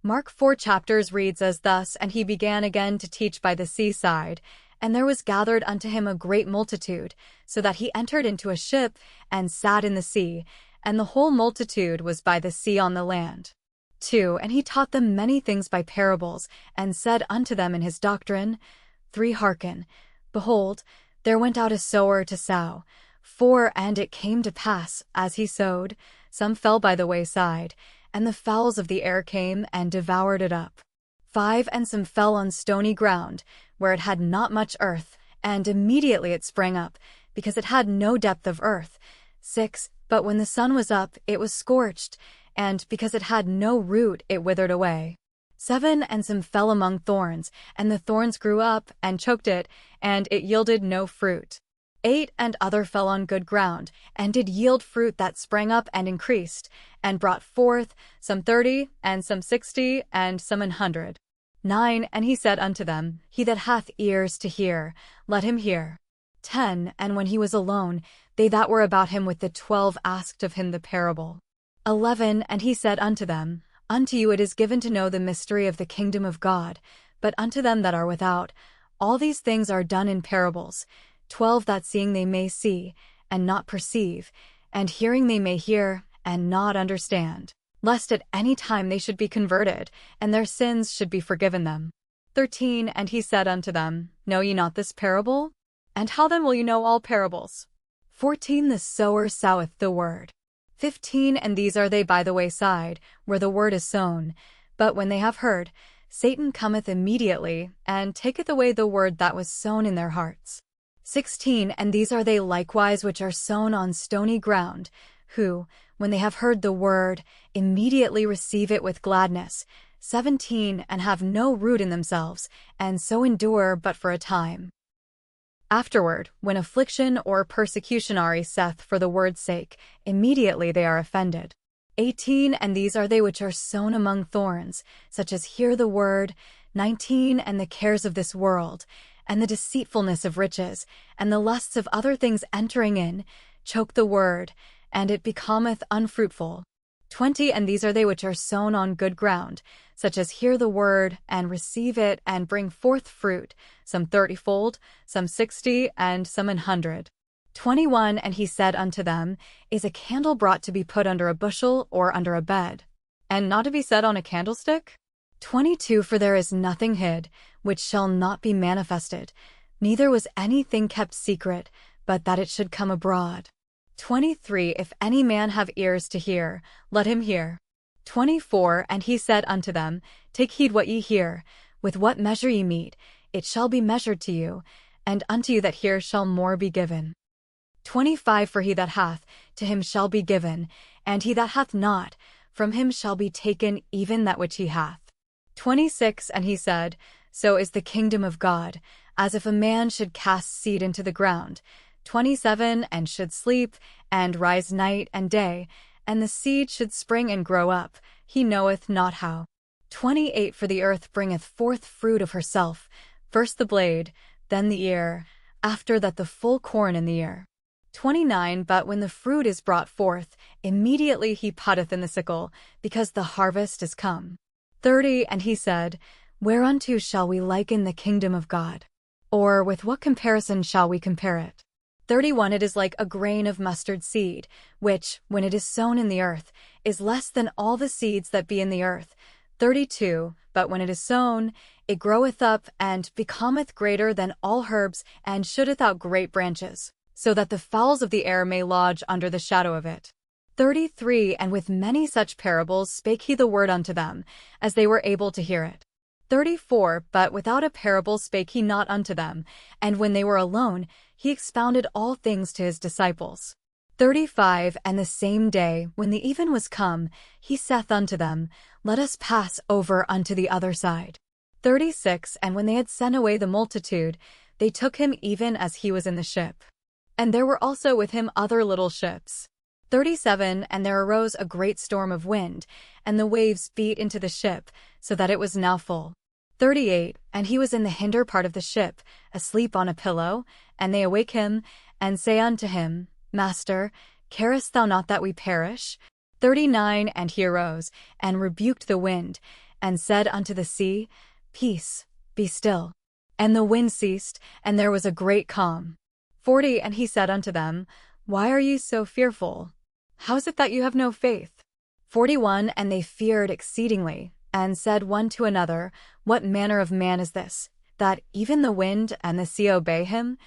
Mark 4 chapters reads as thus, And he began again to teach by the seaside, and there was gathered unto him a great multitude, so that he entered into a ship, and sat in the sea, and the whole multitude was by the sea on the land. 2. And he taught them many things by parables, and said unto them in his doctrine, 3. Hearken, behold, there went out a sower to sow. 4. And it came to pass, as he sowed, some fell by the wayside, and the fowls of the air came and devoured it up. 5. And some fell on stony ground, where it had not much earth, and immediately it sprang up, because it had no depth of earth. 6. But when the sun was up, it was scorched, and because it had no root, it withered away. 7. And some fell among thorns, and the thorns grew up, and choked it, and it yielded no fruit. 8. And other fell on good ground, and did yield fruit that sprang up and increased, and brought forth, some 30, and some 60, and some 100. 9. And he said unto them, He that hath ears to hear, let him hear. 10. And when he was alone, they that were about him with the 12 asked of him the parable. 11. And he said unto them, Unto you it is given to know the mystery of the kingdom of God, but unto them that are without, all these things are done in parables. 12. That seeing they may see, and not perceive, and hearing they may hear, and not understand, lest at any time they should be converted, and their sins should be forgiven them. 13. And he said unto them, Know ye not this parable? And how then will you know all parables? 14. The sower soweth the word. 15. And these are they by the wayside, where the word is sown. But when they have heard, Satan cometh immediately, and taketh away the word that was sown in their hearts. 16. And these are they likewise which are sown on stony ground, who, when they have heard the word, immediately receive it with gladness. 17. And have no root in themselves, and so endure but for a time. Afterward, when affliction or persecution ariseth for the word's sake, immediately they are offended. 18. And these are they which are sown among thorns, such as hear the word. 19. And the cares of this world, and the deceitfulness of riches, and the lusts of other things entering in, choke the word, and it becometh unfruitful. 20. And these are they which are sown on good ground, such as hear the word, and receive it, and bring forth fruit, some 30-fold, some 60, and some 100. 21. And he said unto them, Is a candle brought to be put under a bushel, or under a bed, and not to be set on a candlestick? 22. For there is nothing hid, which shall not be manifested, neither was anything kept secret, but that it should come abroad. 23. If any man have ears to hear, let him hear. 24. And he said unto them, Take heed what ye hear. With what measure ye mete, it shall be measured to you, and unto you that hear shall more be given. 25. For he that hath, to him shall be given, and he that hath not, from him shall be taken even that which he hath. 26. And he said, So is the kingdom of God, as if a man should cast seed into the ground. 27. And should sleep, and rise night and day, and the seed should spring and grow up, he knoweth not how. 28. For the earth bringeth forth fruit of herself, first the blade, then the ear, after that the full corn in the ear. 29. But when the fruit is brought forth, immediately he putteth in the sickle, because the harvest is come. 30. And he said, Whereunto shall we liken the kingdom of God? Or with what comparison shall we compare it? 31. It is like a grain of mustard seed, which, when it is sown in the earth, is less than all the seeds that be in the earth. 32. But when it is sown, it groweth up, and becometh greater than all herbs, and shooteth out great branches, so that the fowls of the air may lodge under the shadow of it. 33. And with many such parables spake he the word unto them, as they were able to hear it. 34. But without a parable spake he not unto them, and when they were alone, he expounded all things to his disciples. 35. And the same day, when the even was come, he saith unto them, Let us pass over unto the other side. 36. And when they had sent away the multitude, they took him even as he was in the ship. And there were also with him other little ships. 37. And there arose a great storm of wind, and the waves beat into the ship, so that it was now full. 38. And he was in the hinder part of the ship, asleep on a pillow, and they awake him, and say unto him, Master, carest thou not that we perish? 39. And he arose, and rebuked the wind, and said unto the sea, Peace, be still. And the wind ceased, and there was a great calm. 40 And he said unto them, Why are ye so fearful? How is it that you have no faith? 41 And they feared exceedingly, and said one to another, What manner of man is this, that even the wind and the sea obey him?